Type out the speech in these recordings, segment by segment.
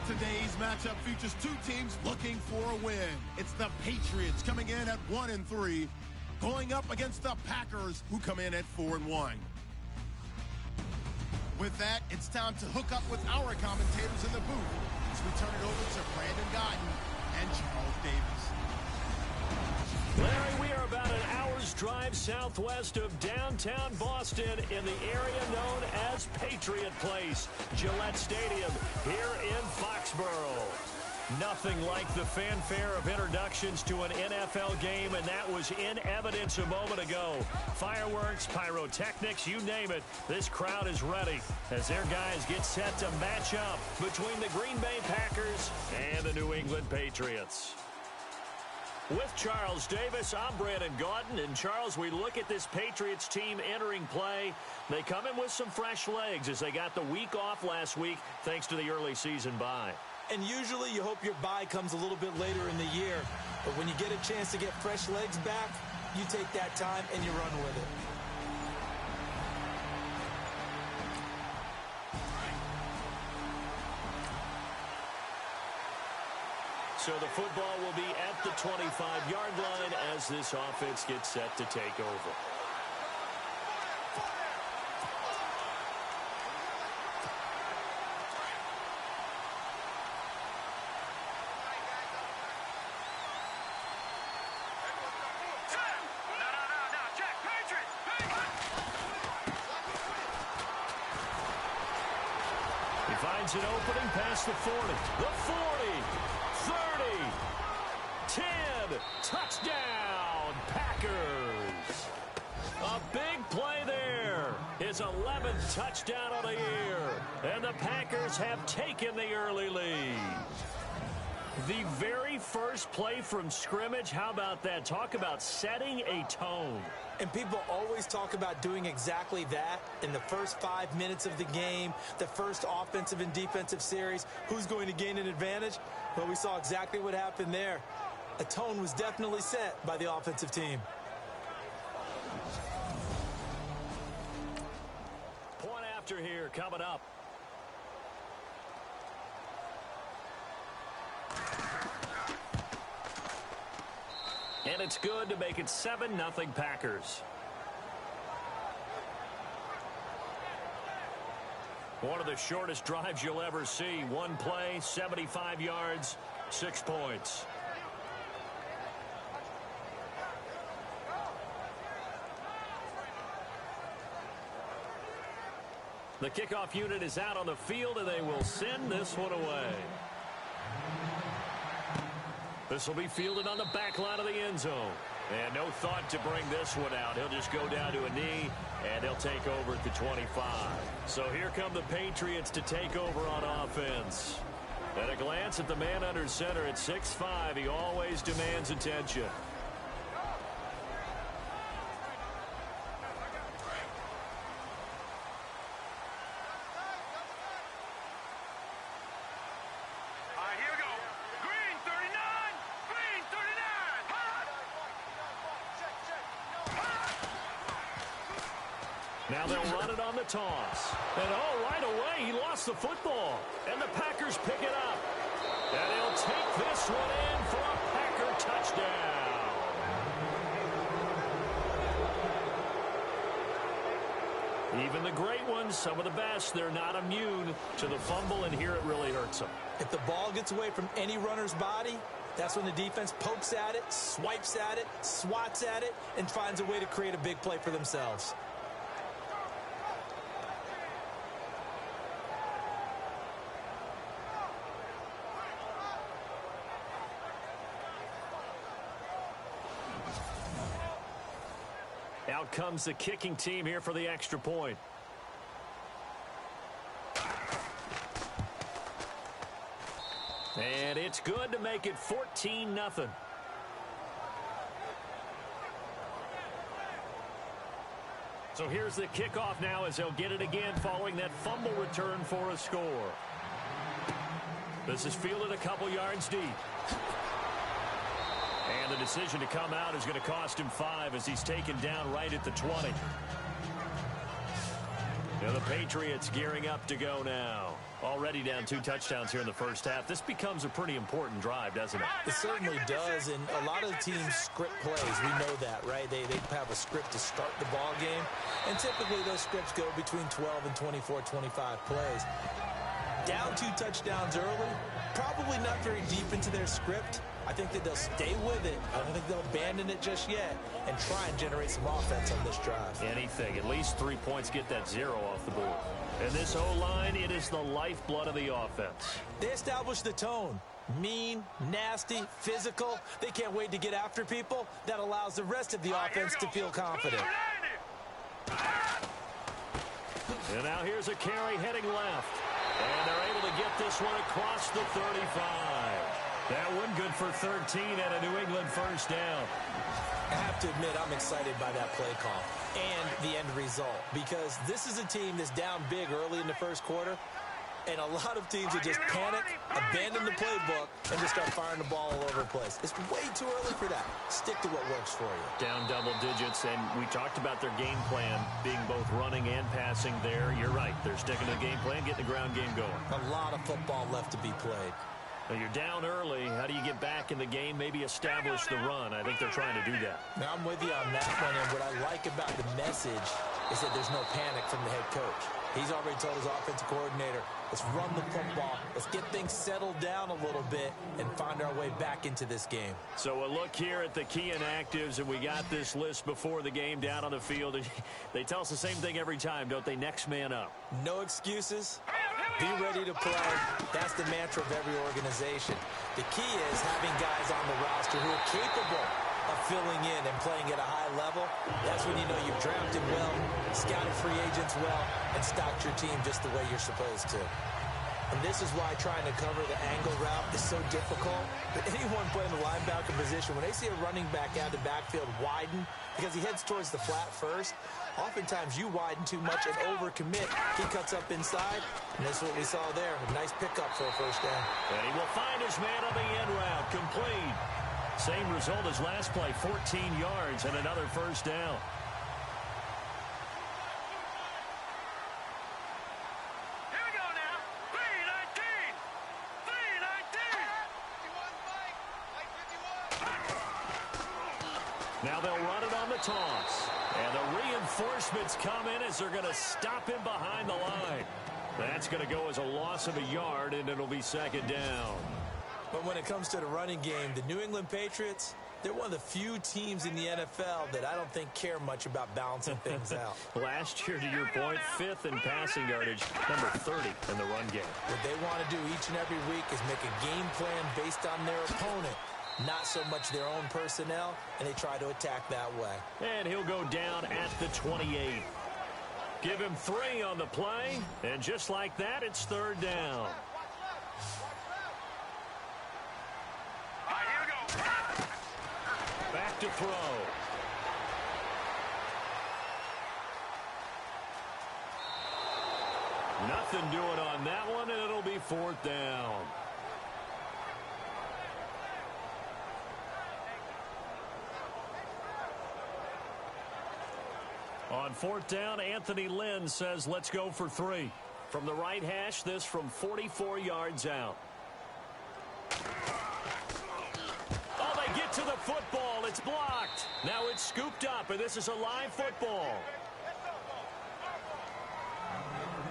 Today's matchup features two teams looking for a win. It's the Patriots coming in at 1-3, going up against the Packers who come in at 4-1. With that, it's time to hook up with our commentators in the booth as we turn it over to Brandon Gotton and Charles Davis. Larry, we are about an hour's drive southwest of downtown Boston in the area known as Patriot Place, Gillette Stadium, here in Foxborough. Nothing like the fanfare of introductions to an NFL game, and that was in evidence a moment ago. Fireworks, pyrotechnics, you name it, this crowd is ready as their guys get set to match up between the Green Bay Packers and the New England Patriots. With Charles Davis, I'm Brandon Gauton. And Charles, we look at this Patriots team entering play. They come in with some fresh legs as they got the week off last week thanks to the early season bye. And usually you hope your bye comes a little bit later in the year. But when you get a chance to get fresh legs back, you take that time and you run with it. So the football will be at the 25-yard line as this offense gets set to take over. He finds an opening past the 40, the 40. 30, 10, touchdown, Packers. A big play there. His 11th touchdown of the year. And the Packers have taken the early lead. The very first play from scrimmage, how about that? Talk about setting a tone. And people always talk about doing exactly that in the first 5 minutes of the game, the first offensive and defensive series. Who's going to gain an advantage? Well, we saw exactly what happened there. A tone was definitely set by the offensive team. Point after here coming up. And it's good to make it 7-0 Packers. One of the shortest drives you'll ever see. One play, 75 yards, 6 points. The kickoff unit is out on the field, and they will send this one away. This will be fielded on the back line of the end zone. And no thought to bring this one out. He'll just go down to a knee, and he'll take over at the 25. So here come the Patriots to take over on offense. At a glance at the man under center at 6'5", he always demands attention. Now they'll run it on the toss. And right away, he lost the football. And the Packers pick it up. And he'll take this one in for a Packer touchdown. Even the great ones, some of the best, they're not immune to the fumble, and here it really hurts them. If the ball gets away from any runner's body, that's when the defense pokes at it, swipes at it, swats at it, and finds a way to create a big play for themselves. Out comes the kicking team here for the extra point. And it's good to make it 14-0. So here's the kickoff now as they'll get it again following that fumble return for a score. This is fielded a couple yards deep. And the decision to come out is going to cost him 5 as he's taken down right at the 20. Now the Patriots gearing up to go now. Already down 2 touchdowns here in the first half. This becomes a pretty important drive, doesn't it? It certainly does, and a lot of the teams script plays. We know that, right? They have a script to start the ball game, and typically those scripts go between 12 and 24, 25 plays. Down 2 touchdowns early, probably not very deep into their script. I think that they'll stay with it. I don't think they'll abandon it just yet and try and generate some offense on this drive. Anything. At least 3 points, get that 0 off the board. And this O-line, it is the lifeblood of the offense. They establish the tone. Mean, nasty, physical. They can't wait to get after people. That allows the rest of the offense to feel confident. And now here's a carry heading left. And they're able to get this one across the 35. That one good for 13 and a New England first down. I have to admit, I'm excited by that play call and the end result, because this is a team that's down big early in the first quarter, and a lot of teams that just panic, abandon the playbook, and just start firing the ball all over the place. It's way too early for that. Stick to what works for you. Down double digits, and we talked about their game plan being both running and passing there. You're right. They're sticking to the game plan, getting the ground game going. A lot of football left to be played. Now you're down early. How do you get back in the game, maybe establish the run? I think they're trying to do that. Now, I'm with you on that one, and what I like about the message is that there's no panic from the head coach. He's already told his offensive coordinator, let's run the football, let's get things settled down a little bit and find our way back into this game. So a look here at the key inactives, and we got this list before the game down on the field. They tell us the same thing every time, don't they? Next man up. No excuses. Be ready to play. That's the mantra of every organization. The key is having guys on the roster who are capable of filling in and playing at a high level. That's when you know you've drafted well, scouted free agents well, and stocked your team just the way you're supposed to. And this is why trying to cover the angle route is so difficult. But anyone playing the linebacker position, when they see a running back out of the backfield widen because he heads towards the flat first, oftentimes you widen too much and overcommit. He cuts up inside, and that's what we saw there. A nice pickup for a first down. And he will find his man on the end route. Complete. Same result as last play, 14 yards and another first down. Here we go now. 3-19. Now they'll run it on the toss. And the reinforcements come in as they're going to stop him behind the line. That's going to go as a loss of a yard, and it'll be second down. But when it comes to the running game, the New England Patriots, they're one of the few teams in the NFL that I don't think care much about balancing things out. Last year, to your point, 5th in passing yardage, number 30 in the run game. What they want to do each and every week is make a game plan based on their opponent, not so much their own personnel, and they try to attack that way. And he'll go down at the 28. Give him 3 on the play, and just like that, it's third down. Back to throw. Nothing doing on that one, and it'll be fourth down. On fourth down, Anthony Lynn says, let's go for 3. From the right hash, this from 44 yards out. Oh, they get to the football. It's blocked. Now it's scooped up, and this is a live football.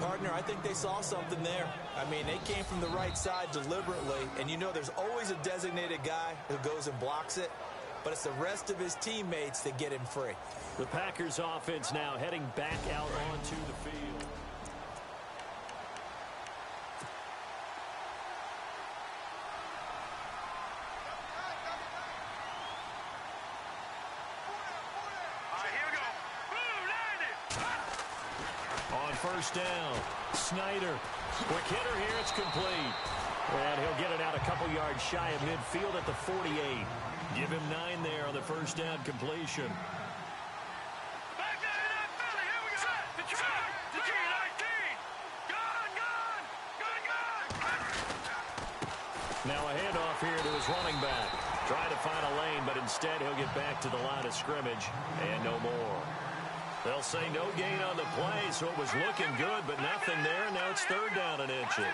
Partner, I think they saw something there. I mean, they came from the right side deliberately, and you know there's always a designated guy who goes and blocks it, but it's the rest of his teammates that get him free. The Packers offense now heading back out onto the field. On first down, Snyder. Quick hitter here, it's complete. And he'll get it out a couple yards shy of midfield at the 48. Give him 9 there on the first down completion. Now a handoff here to his running back. Trying to find a lane, but instead he'll get back to the line of scrimmage and no more. They'll say no gain on the play, so it was looking good, but nothing there. Now it's third down and inches.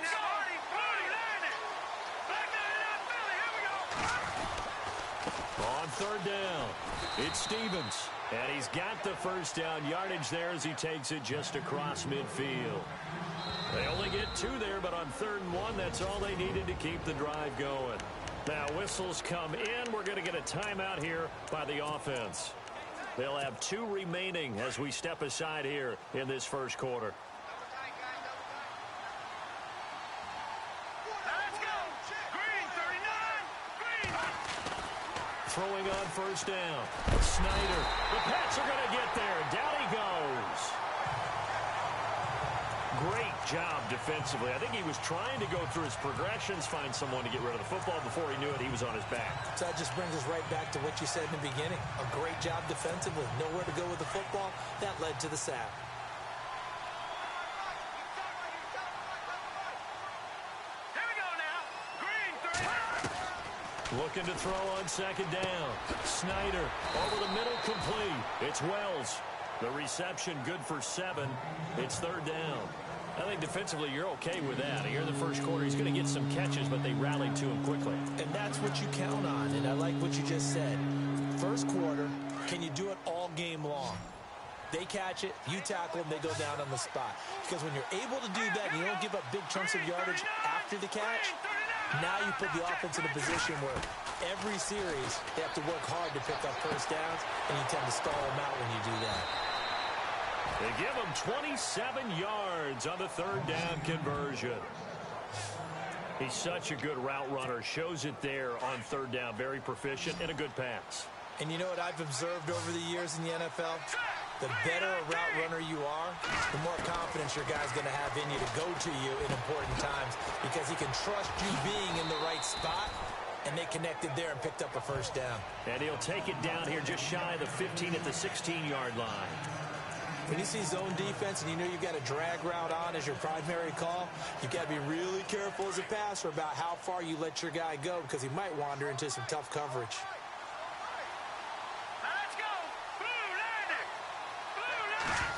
On third down, it's Stevens. And he's got the first down yardage there as he takes it just across midfield. They only get 2 there, but on 3rd and 1, that's all they needed to keep the drive going. Now whistles come in. We're going to get a timeout here by the offense. They'll have 2 remaining as we step aside here in this first quarter. Let's go. Green, 39. Green. Throwing on first down. Snyder. The Pats are going to get there. Down he goes. Great job defensively. I think he was trying to go through his progressions, find someone to get rid of the football. Before he knew it, he was on his back. So that just brings us right back to what you said in the beginning. A great job defensively. Nowhere to go with the football. That led to the sack. Here we go now. Green, 39. Looking to throw on second down. Snyder over the middle, complete. It's Wells. The reception good for 7. It's third down. I think defensively you're okay with that. Here in the first quarter, he's going to get some catches, but they rallied to him quickly. And that's what you count on, and I like what you just said. First quarter, can you do it all game long? They catch it, you tackle them, they go down on the spot. Because when you're able to do that and you don't give up big chunks of yardage after the catch, now you put the offense in a position where every series they have to work hard to pick up first downs, and you tend to stall them out when you do that. They give him 27 yards on the third down conversion. He's such a good route runner. Shows it there on third down. Very proficient and a good pass. And you know what I've observed over the years in the NFL? The better a route runner you are, the more confidence your guy's going to have in you to go to you in important times because he can trust you being in the right spot, and they connected there and picked up a first down. And he'll take it down here just shy of the 15 at the 16-yard line. When you see zone defense and you know you've got a drag route on as your primary call, you've got to be really careful as a passer about how far you let your guy go because he might wander into some tough coverage. Let's go. Blue landing. Blue landing.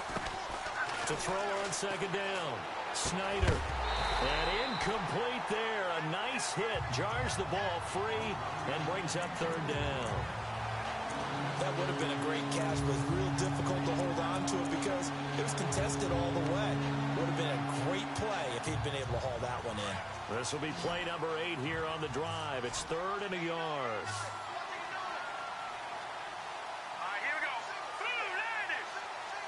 To throw on second down. Snyder. And incomplete there. A nice hit. Jars the ball free and brings up third down. That would have been a great catch, but it's real difficult to hold on to it because it was contested all the way. Would have been a great play if he'd been able to haul that one in. This will be play number 8 here on the drive. It's 3rd and a yard. All right, here we go. Blue landing.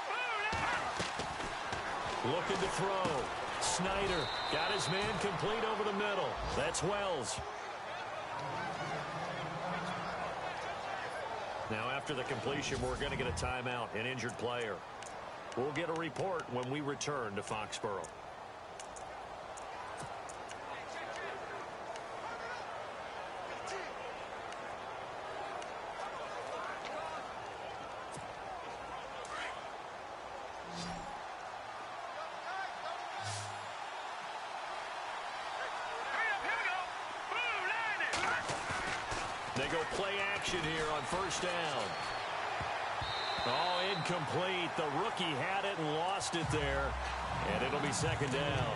Blue landing. Looking to throw. Snyder got his man complete over the middle. That's Wells. Now, after the completion, we're going to get a timeout, an injured player. We'll get a report when we return to Foxborough. They go play action here on first down. Oh, incomplete. The rookie had it and lost it there. And it'll be second down.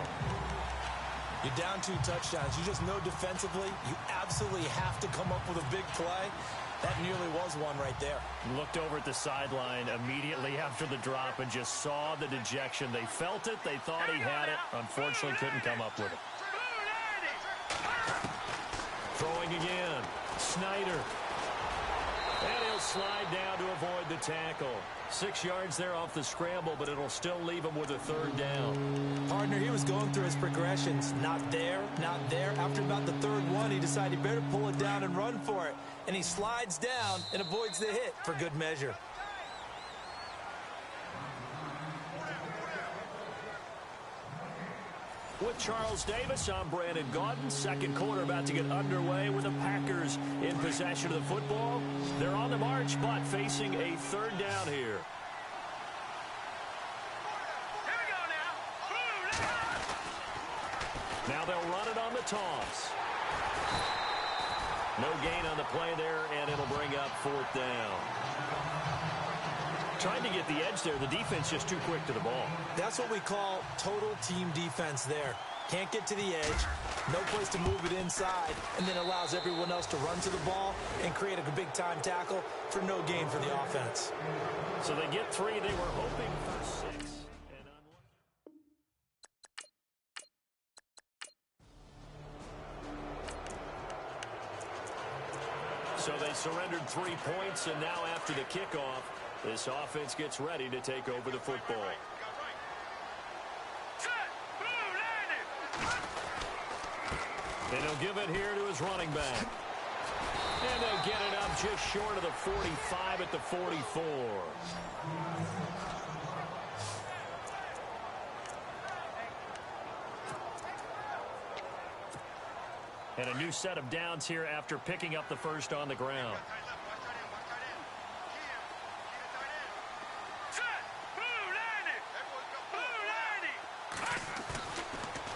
You're down 2 touchdowns. You just know defensively you absolutely have to come up with a big play. That nearly was one right there. Looked over at the sideline immediately after the drop and just saw the dejection. They felt it. They thought he had it. Unfortunately, couldn't come up with it. Throwing again. Snyder. And he'll slide down to avoid the tackle. 6 yards there off the scramble, but it'll still leave him with a third down. Partner, he was going through his progressions. Not there, not there. After about the third one, he decided he better pull it down and run for it. And he slides down and avoids the hit for good measure. With Charles Davis, I'm Brandon Gaudin. Second quarter about to get underway with the Packers in possession of the football. They're on the march, but facing a third down here. Here we go now. Now they'll run it on the toss. No gain on the play there, and it'll bring up fourth down. Trying to get the edge there. The defense just too quick to the ball. That's what we call total team defense there. Can't get to the edge, no place to move it inside, and then allows everyone else to run to the ball and create a big-time tackle for no gain for the offense. So they get 3. They were hoping for 6. So they surrendered 3 points, and now after the kickoff, this offense gets ready to take over the football. And he'll give it here to his running back. And they'll get it up just short of the 45 at the 44. And a new set of downs here after picking up the first on the ground.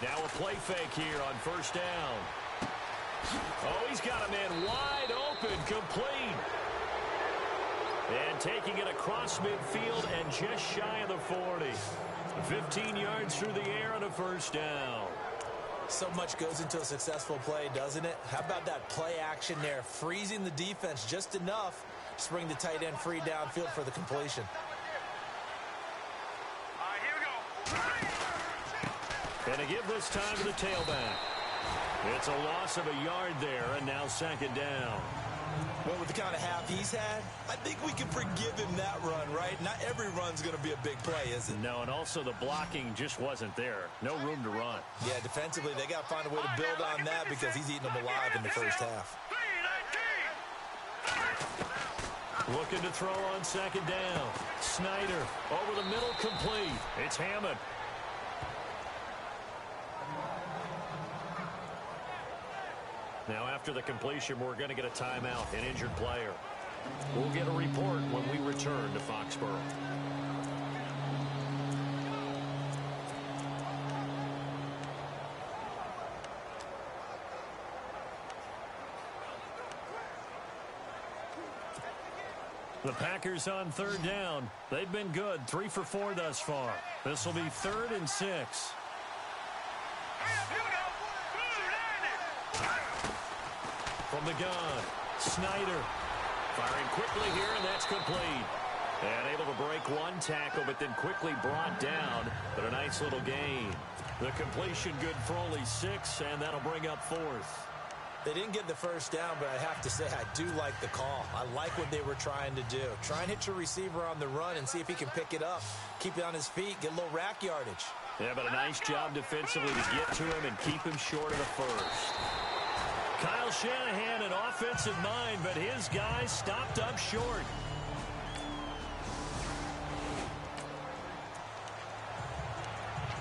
Now a play fake here on first down. Oh, he's got a man wide open, complete. And taking it across midfield and just shy of the 40. 15 yards through the air on a first down. So much goes into a successful play, doesn't it? How about that play action there, freezing the defense just enough to bring the tight end free downfield for the completion. And a give this time to the tailback. It's a loss of a yard there, and now second down. Well, with the kind of half he's had, I think we can forgive him that run, right? Not every run's going to be a big play, is it? No, and also the blocking just wasn't there. No room to run. Yeah, defensively, they got to find a way to build on that because he's eating them alive in the first half. Looking to throw on second down. Snyder over the middle, complete. It's Hammond. Now, after the completion, we're going to get a timeout, an injured player. We'll get a report when we return to Foxborough. The Packers on third down. They've been good, 3 for 4 thus far. This will be 3rd and 6. From the gun, Snyder firing quickly here, and that's complete. And able to break one tackle, but then quickly brought down. But a nice little gain. The completion good for only 6, and that'll bring up 4th. They didn't get the first down, but I have to say I do like the call. I like what they were trying to do. Try and hit your receiver on the run and see if he can pick it up, keep it on his feet, get a little rack yardage. Yeah, but a nice job defensively to get to him and keep him short of the first. Kyle Shanahan, an offensive mind, but his guys stopped up short.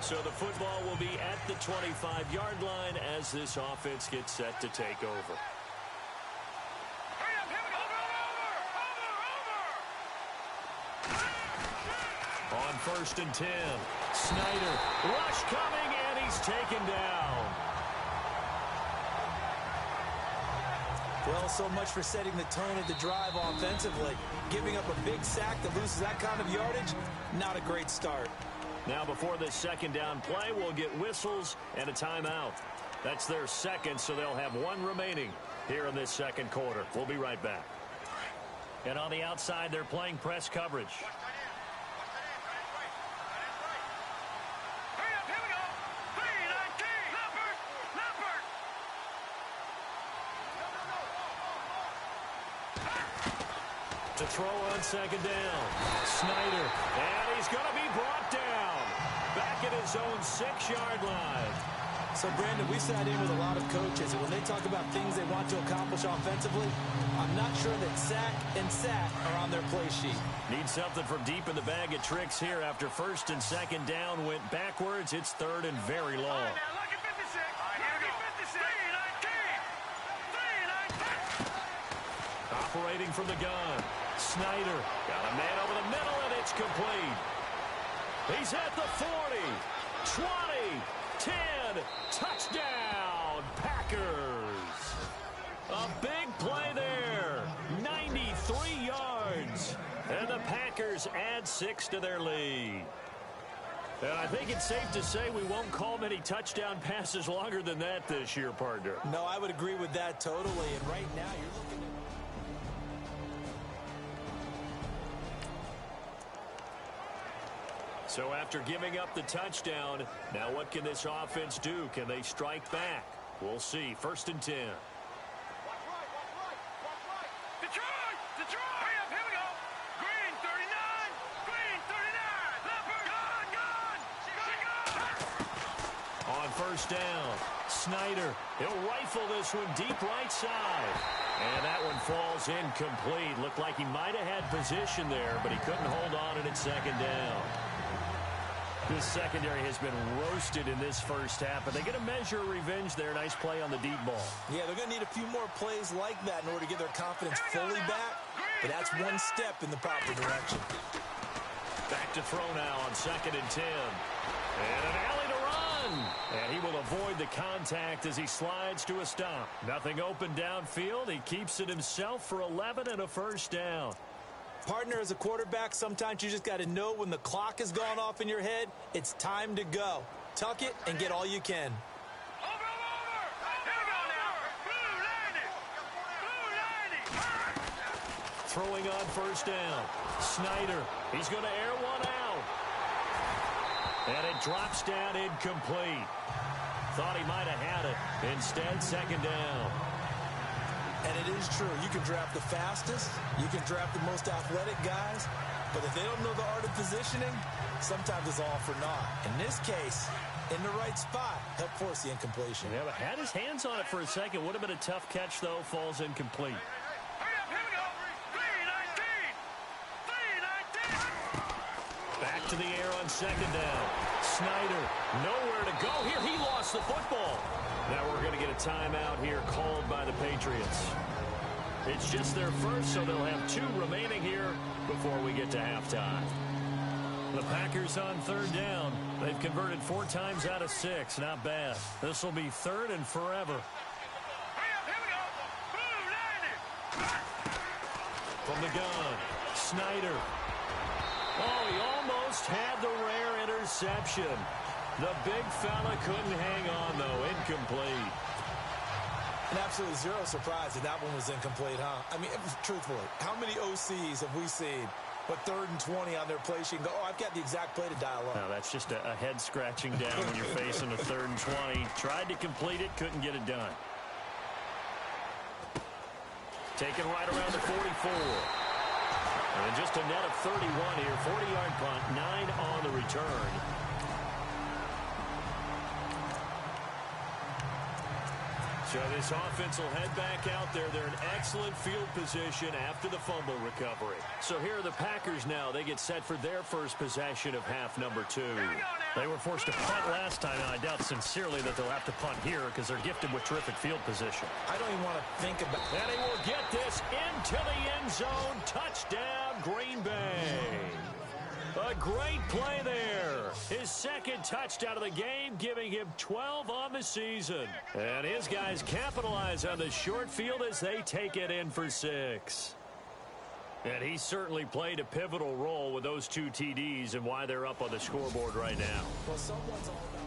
So the football will be at the 25-yard line as this offense gets set to take over. On 1st and 10, Snyder, rush coming, and he's taken down. Well, so much for setting the tone of the drive offensively. Giving up a big sack that loses that kind of yardage, not a great start. Now before this second down play, we'll get whistles and a timeout. That's their second, so they'll have 1 remaining here in this second quarter. We'll be right back. And on the outside, they're playing press coverage. To throw on second down. Snyder, and he's going to be brought down. Back at his own 6-yard line. So, Brandon, we sat in with a lot of coaches, and when they talk about things they want to accomplish offensively, I'm not sure that sack and sack are on their play sheet. Need something from deep in the bag of tricks here after 1st and 2nd down went backwards. It's 3rd and very long. Operating from the gun. Snyder got a man over the middle, and it's complete. He's at the 40, 20, 10, touchdown, Packers. A big play there, 93 yards. And the Packers Packers add 6 to their lead. And I think it's safe to say we won't call many touchdown passes longer than that this year, partner. No, I would agree with that totally. And right now you're looking at... So after giving up the touchdown, now what can this offense do? Can they strike back? We'll see. 1st and 10. Detroit! Detroit! Hurry up, here we go! Green 39! Green 39! Leopard! Gun! On 1st down, Snyder. He'll rifle this one deep right side. And that one falls incomplete. Looked like he might have had position there, but he couldn't hold on and it's 2nd down. This secondary has been roasted in this first half, but they get a measure of revenge there. Nice play on the deep ball. Yeah, they're going to need a few more plays like that in order to get their confidence fully back, but that's one step in the proper direction. Back to throw now on 2nd and 10. And an alley to run. And he will avoid the contact as he slides to a stop. Nothing open downfield. He keeps it himself for 11 and a 1st down. Partner, as a quarterback, sometimes you just got to know when the clock has gone off in your head, it's time to go. Tuck it and get all you can. Over! Here we go now! Blue 90! Blue 90! Throwing on 1st down. Snyder. He's going to air one out. And it drops down incomplete. Thought he might have had it. Instead, 2nd down. And it is true. You can draft the fastest. You can draft the most athletic guys. But if they don't know the art of positioning, sometimes it's all for naught. In this case, in the right spot, helped force the incompletion. Yeah, but had his hands on it for a second. Would have been a tough catch, though. Falls incomplete. Hurry up, here we go! 319! 319! Back to the air on 2nd down. Snyder, nowhere to go here. He lost the football. Now we're going to get a timeout here called by the Patriots. It's just their first, so they'll have 2 remaining here before we get to halftime. The Packers on 3rd down. They've converted 4 times out of 6. Not bad. This will be 3rd and forever. Hurry up, here we go! Blue 90! From the gun, Snyder. Oh, he almost had the rare interception. The big fella couldn't hang on, though. Incomplete. And absolutely zero surprise that that one was incomplete, huh? I mean, truthfully, how many OCs have we seen with 3rd and 20 on their play sheet and go, oh, I've got the exact play to dial up? No, that's just a head scratching down when you're facing a 3rd and 20. Tried to complete it, couldn't get it done. Taken right around the 44. And just a net of 31 here. 40-yard punt, 9 on the return. So this offense will head back out there. They're in excellent field position after the fumble recovery. So here are the Packers now. They get set for their first possession of half number 2. They were forced to punt last time, and I doubt sincerely that they'll have to punt here because they're gifted with terrific field position. I don't even want to think about it. And he will get this into the end zone. Touchdown, Green Bay. A great play there. His 2nd touchdown of the game, giving him 12 on the season. And his guys capitalize on the short field as they take it in for 6. And he certainly played a pivotal role with those 2 TDs and why they're up on the scoreboard right now. Well, someone's all about...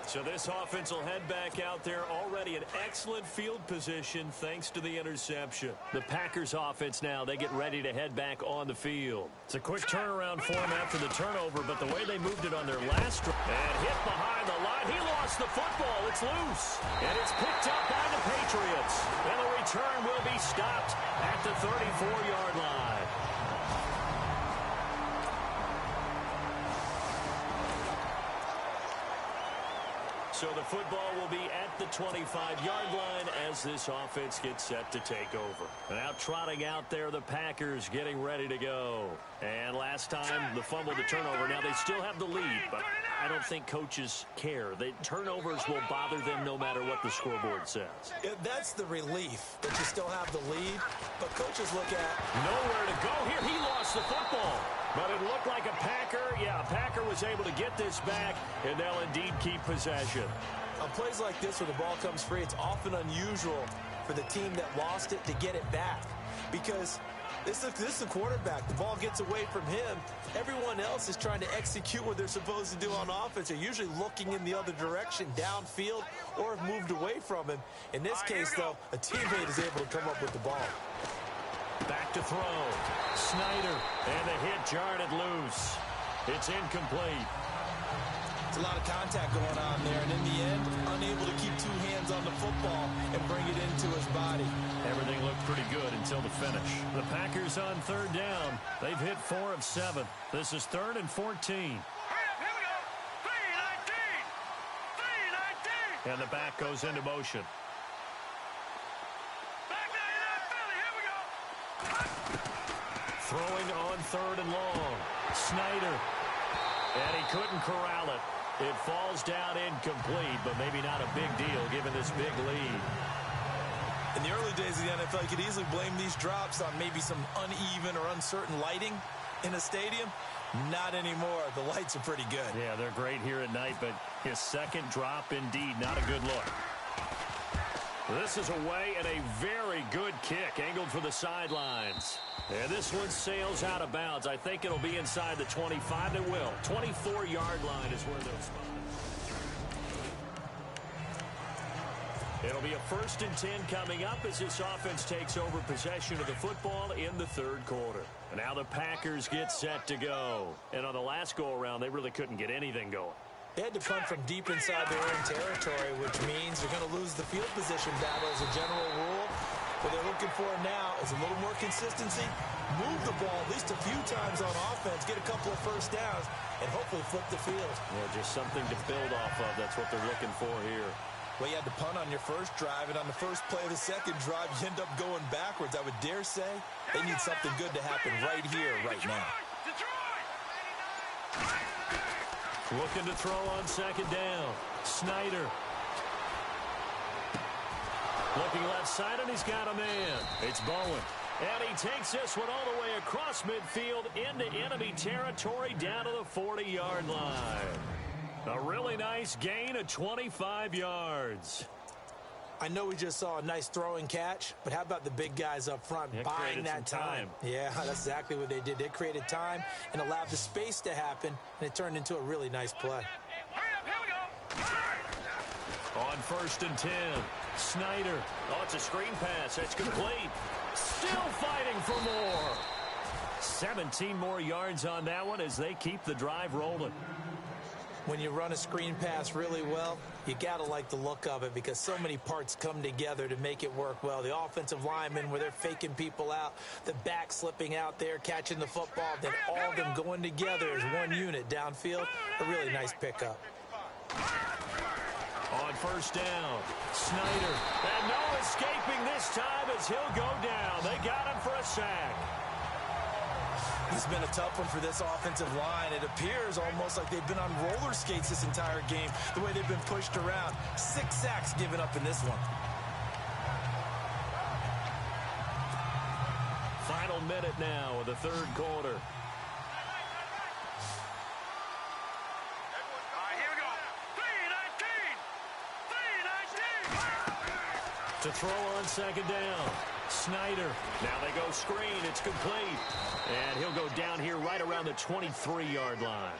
So this offense will head back out there, already in excellent field position thanks to the interception. The Packers offense now, they get ready to head back on the field. It's a quick turnaround for them after the turnover, but the way they moved it on their last drive and hit behind the line, he lost the football. It's loose, and it's picked up by the Patriots. And the return will be stopped at the 34-yard line. So the football will be at the 25-yard line as this offense gets set to take over. Now trotting out there, the Packers getting ready to go. And last time, the fumble, the turnover. Now they still have the lead, but I don't think coaches care. The turnovers will bother them no matter what the scoreboard says. That's the relief that you still have the lead, but coaches look at... Nowhere to go here. He lost the football. But it looked like a Packer. Yeah, a Packer was able to get this back, and they'll indeed keep possession. On plays like this where the ball comes free, it's often unusual for the team that lost it to get it back. because this is the quarterback. The ball gets away from him. Everyone else is trying to execute what they're supposed to do on offense. They're usually looking in the other direction, downfield, or have moved away from him. In this case, though, a teammate is able to come up with the ball. Back to throw. Snyder, and the hit jarred it loose. It's incomplete. It's a lot of contact going on there, and in the end, unable to keep two hands on the football and bring it into his body. Everything looked pretty good until the finish. The Packers on third down. They've hit 4 of 7. This is 3rd and 14. Hurry up, here we go. 3-19. 3-19. And the back goes into motion. Back 99, Philly, here we go. Throwing on 3rd and long. Snyder. And he couldn't corral it. It falls down incomplete, but maybe not a big deal given this big lead. In the early days of the NFL, you could easily blame these drops on maybe some uneven or uncertain lighting in a stadium. Not anymore. The lights are pretty good. Yeah, they're great here at night, but his second drop, indeed, not a good look. This is away and a very good kick, angled for the sidelines. And this one sails out of bounds. I think it'll be inside the 25. It will. 24-yard line is where they'll spot it. It'll be a 1st and 10 coming up as this offense takes over possession of the football in the 3rd quarter. And now the Packers get set to go. And on the last go-around, they really couldn't get anything going. They had to punt from deep inside their own territory, which means they're going to lose the field position battle as a general rule. What they're looking for now is a little more consistency, move the ball at least a few times on offense, get a couple of first downs, and hopefully flip the field. Yeah, just something to build off of. That's what they're looking for here. Well, you had to punt on your first drive, and on the first play of the second drive, you end up going backwards. I would dare say they need something good to happen right here, right now. Looking to throw on 2nd down. Snyder. Looking left side, and he's got a man. It's Bowen. And he takes this one all the way across midfield into enemy territory down to the 40-yard line. A really nice gain of 25 yards. I know we just saw a nice throwing catch, but how about the big guys up front buying that time? Yeah, that's exactly what they did. They created time and allowed the space to happen, and it turned into a really nice play. On 1st and 10, Snyder. Oh, it's a screen pass. It's complete. Still fighting for more. 17 more yards on that one as they keep the drive rolling. When you run a screen pass really well, you got to like the look of it because so many parts come together to make it work well. The offensive linemen, where they're faking people out, the back slipping out there, catching the football, then all of them going together as one unit downfield. A really nice pickup. On 1st down, Snyder. And no escaping this time as he'll go down. They got him for a sack. It's been a tough one for this offensive line. It appears almost like they've been on roller skates this entire game, the way they've been pushed around. 6 sacks given up in this one. Final minute now of the 3rd quarter. Here we go. 3-19. 3-19. To throw on 2nd down. Snyder. Now they go screen. It's complete. And he'll go down here right around the 23-yard line.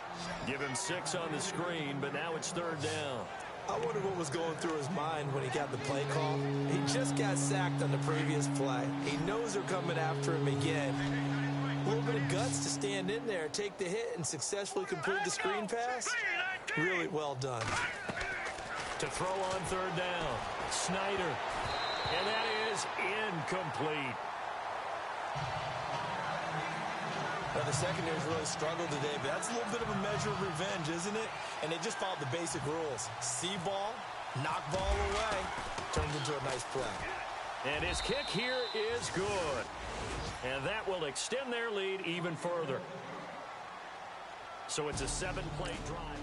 Give him 6 on the screen, but now it's 3rd down. I wonder what was going through his mind when he got the play call. He just got sacked on the previous play. He knows they're coming after him again. A little bit of guts to stand in there, take the hit, and successfully complete the screen pass. Really well done. To throw on 3rd down. Snyder. And that is incomplete. Now, the secondary's really struggled today, but that's a little bit of a measure of revenge, isn't it? And they just followed the basic rules. See ball, knock ball away, turned into a nice play. And his kick here is good. And that will extend their lead even further. So it's a 7-play drive.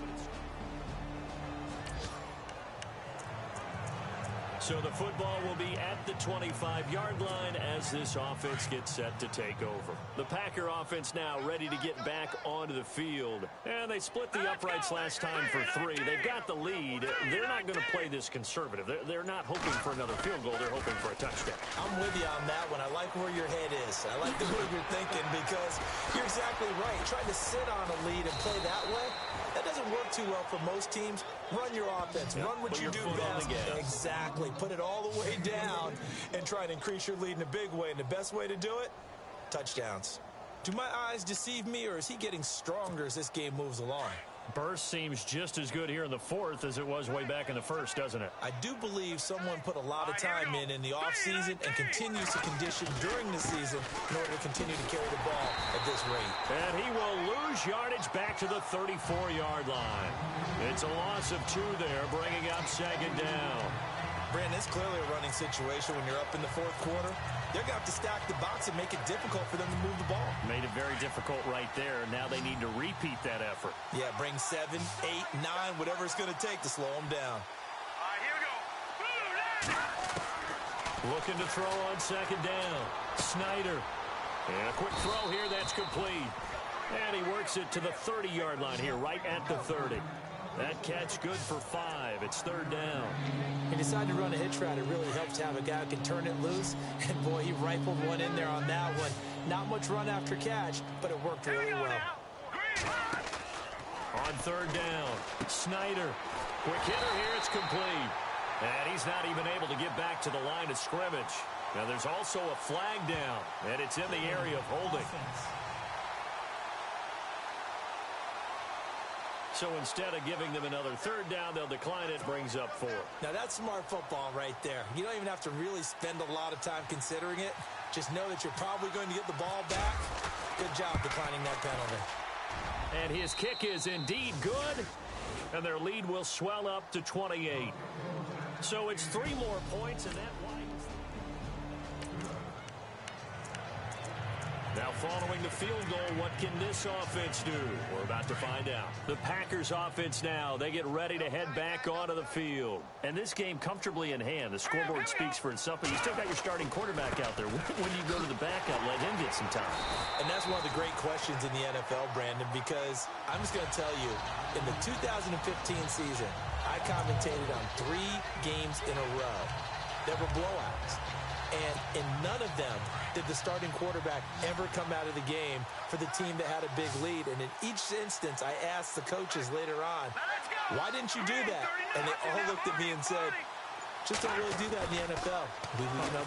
So the football will be at the 25-yard line as this offense gets set to take over. The Packer offense now ready to get back onto the field. And they split the uprights last time for 3. They've got the lead. They're not going to play this conservative. They're not hoping for another field goal. They're hoping for a touchdown. I'm with you on that one. I like where your head is. I like the way you're thinking because you're exactly right. Trying to sit on a lead and play that way, that doesn't work too well for most teams. Run your offense. Run what you do best. Exactly. Put it all the way down and try to increase your lead in a big way. And the best way to do it, touchdowns. Do my eyes deceive me, or is he getting stronger as this game moves along? Burst seems just as good here in the 4th as it was way back in the 1st, doesn't it? I do believe someone put a lot of time in the offseason and continues to condition during the season in order to continue to carry the ball at this rate. And he will lose yardage back to the 34-yard line. It's a loss of 2 there, bringing up 2nd down. Brandon, it's clearly a running situation when you're up in the 4th quarter. They're going to have to stack the box and make it difficult for them to move the ball. Made it very difficult right there. Now they need to repeat that effort. Yeah, bring 7, 8, 9, whatever it's going to take to slow them down. All right, here we go. Looking to throw on 2nd down. Snyder. And a quick throw here. That's complete. And he works it to the 30-yard line here, right at the 30. That catch good for 5. It's 3rd down. He decided to run a hitch route. It really helps to have a guy who can turn it loose. And, boy, he rifled one in there on that one. Not much run after catch, but it worked really well. On 3rd down, Snyder. Quick hitter here. It's complete. And he's not even able to get back to the line of scrimmage. Now, there's also a flag down, and it's in the area of holding. So instead of giving them another 3rd down, they'll decline it. Brings up 4. Now, that's smart football right there. You don't even have to really spend a lot of time considering it. Just know that you're probably going to get the ball back. Good job declining that penalty. And his kick is indeed good. And their lead will swell up to 28. So it's 3 more points, and that widens. Now following the field goal, what can this offense do? We're about to find out. The Packers offense now, they get ready to head back onto the field. And this game comfortably in hand. The scoreboard speaks for itself, but you still got your starting quarterback out there. When do you go to the backup, let him get some time? And that's one of the great questions in the NFL, Brandon, because I'm just going to tell you, in the 2015 season, I commentated on 3 games in a row that were blowouts. And in none of them did the starting quarterback ever come out of the game for the team that had a big lead. And in each instance, I asked the coaches later on, why didn't you do that? And they all looked at me and said, just don't really do that in the NFL.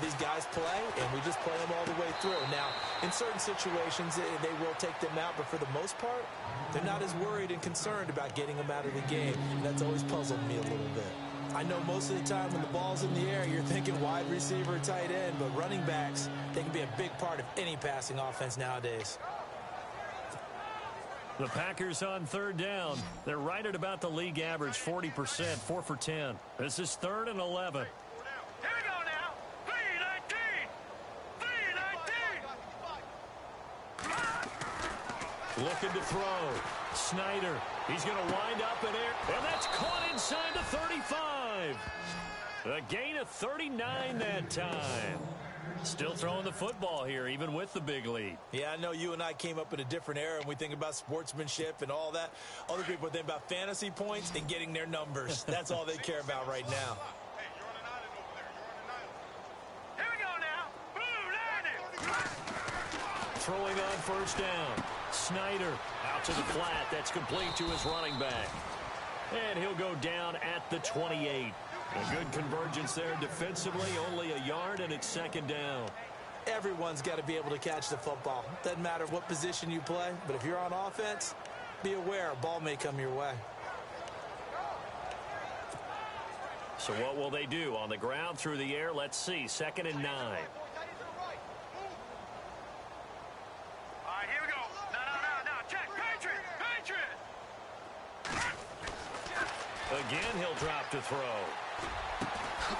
These guys play, and we just play them all the way through. Now, in certain situations, they will take them out, but for the most part, they're not as worried and concerned about getting them out of the game. And that's always puzzled me a little bit. I know most of the time when the ball's in the air, you're thinking wide receiver, tight end, but running backs, they can be a big part of any passing offense nowadays. The Packers on 3rd down. They're right at about the league average, 40%, 4 for 10. This is 3rd and 11. Here we go now. 3-19. Looking to throw. Snyder. He's going to wind up in air. And that's caught inside the 35. A gain of 39 that time. Still throwing the football here, even with the big lead. Yeah, I know you and I came up in a different era, and we think about sportsmanship and all that. Other people think about fantasy points and getting their numbers. That's all they care about right now. Here we go now. Throwing on 1st down. Snyder out to the flat. That's complete to his running back. And he'll go down at the 28. A good convergence there defensively. Only a yard, and it's 2nd down. Everyone's got to be able to catch the football. Doesn't matter what position you play, but if you're on offense, be aware a ball may come your way. So what will they do? On the ground, through the air, let's see. 2nd and 9. All right, here we go. No. Check. Patriot. Again, he'll drop to throw.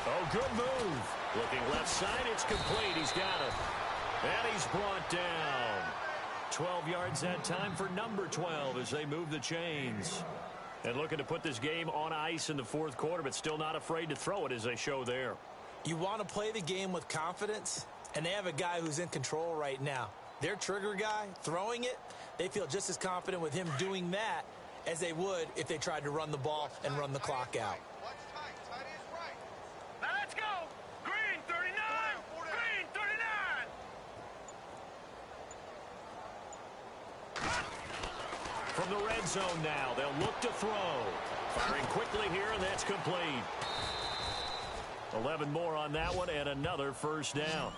Oh, good move. Looking left side, it's complete. He's got it. And he's brought down. 12 yards that time for number 12 as they move the chains. And looking to put this game on ice in the fourth quarter, but still not afraid to throw it as they show there. You want to play the game with confidence, and they have a guy who's in control right now. Their trigger guy, throwing it, they feel just as confident with him doing that as they would if they tried to run the ball and run the clock out. Now let's go. Green 39. Green 39. From the red zone now, they'll look to throw. Firing quickly here, and that's complete. 11 more on that one, and another first down.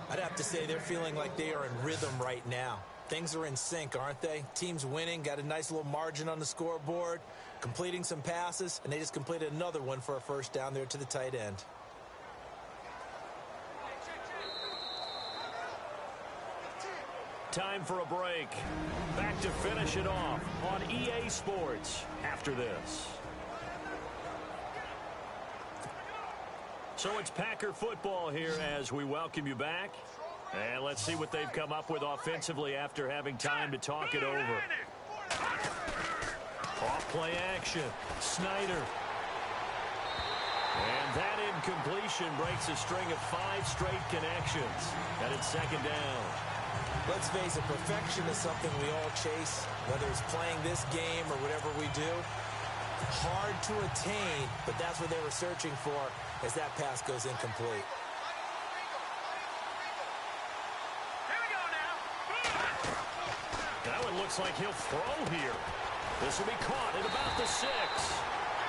I'd have to say they're feeling like they are in rhythm right now. Things are in sync, aren't they? Team's winning, got a nice little margin on the scoreboard, completing some passes, and they just completed another one for a first down there to the tight end. Time for a break. Back to finish it off on EA Sports after this. So it's Packer football here as we welcome you back. And let's see what they've come up with offensively after having time to talk it over. Off-play action. Snyder. And that incompletion breaks a string of 5 straight connections. And it's second down. Let's face it, perfection is something we all chase, whether it's playing this game or whatever we do. Hard to attain, but that's what they were searching for as that pass goes incomplete. Here we go now. That one looks like he'll throw here. This will be caught at about the 6.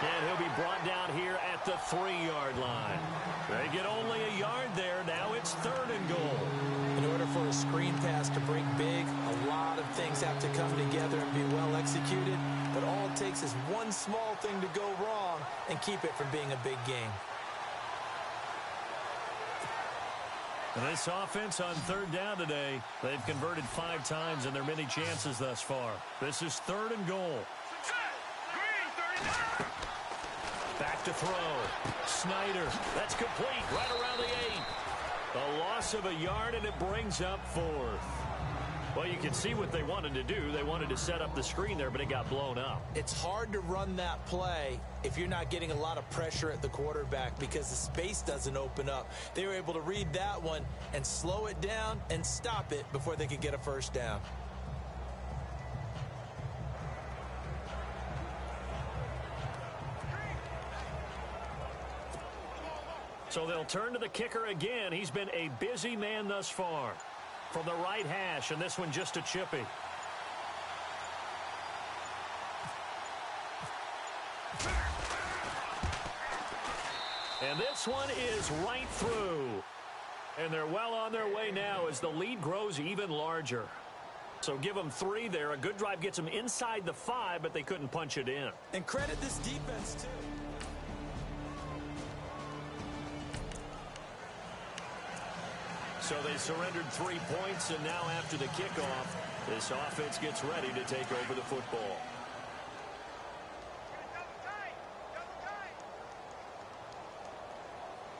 And he'll be brought down here at the 3-yard line. They get only a yard there. Now it's 3rd and goal. In order for a screen pass to break big, a lot of things have to come together and be well executed. But all it takes is one small thing to go wrong and keep it from being a big game. And this offense on 3rd down today, they've converted 5 times in their many chances thus far. This is 3rd and goal. Green 39. Back to throw. Snyder. That's complete right around the 8. A loss of a yard, and it brings up 4th. Well, you can see what they wanted to do. They wanted to set up the screen there, but it got blown up. It's hard to run that play if you're not getting a lot of pressure at the quarterback because the space doesn't open up. They were able to read that one and slow it down and stop it before they could get a first down. So they'll turn to the kicker again. He's been a busy man thus far. From the right hash, and this one just a chippy. And this one is right through. And they're well on their way now as the lead grows even larger. So give them 3 there. A good drive gets them inside the 5, but they couldn't punch it in. And credit this defense, too. So they surrendered 3 points, and now after the kickoff, this offense gets ready to take over the football. Double tight. Double tight.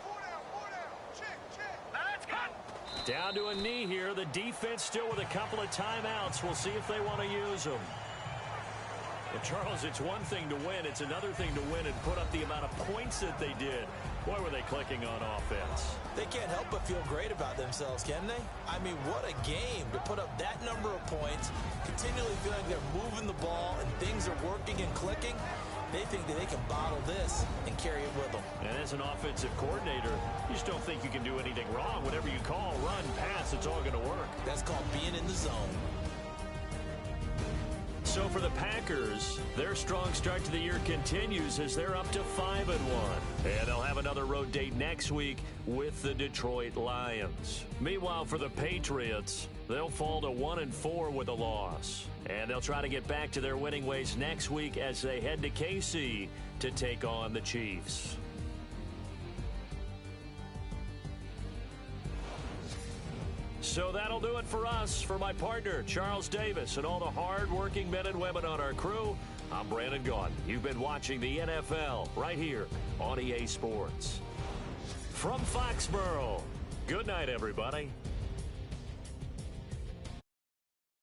4 down. Check. Now let's cut. Down to a knee here. The defense still with a couple of timeouts. We'll see if they want to use them. But Charles, it's one thing to win. It's another thing to win and put up the amount of points that they did. Boy, were they clicking on offense. They can't help but feel great about themselves, can they? I mean, what a game to put up that number of points, continually feeling they're moving the ball and things are working and clicking. They think that they can bottle this and carry it with them. And as an offensive coordinator, you just don't think you can do anything wrong. Whatever you call, run, pass, it's all going to work. That's called being in the zone. So for the Packers, their strong start to the year continues as they're up to 5-1. And they'll have another road date next week with the Detroit Lions. Meanwhile, for the Patriots, they'll fall to 1-4 with a loss. And they'll try to get back to their winning ways next week as they head to KC to take on the Chiefs. So that'll do it for us. For my partner, Charles Davis, and all the hard-working men and women on our crew, I'm Brandon Gaudin. You've been watching the NFL right here on EA Sports. From Foxborough, good night, everybody.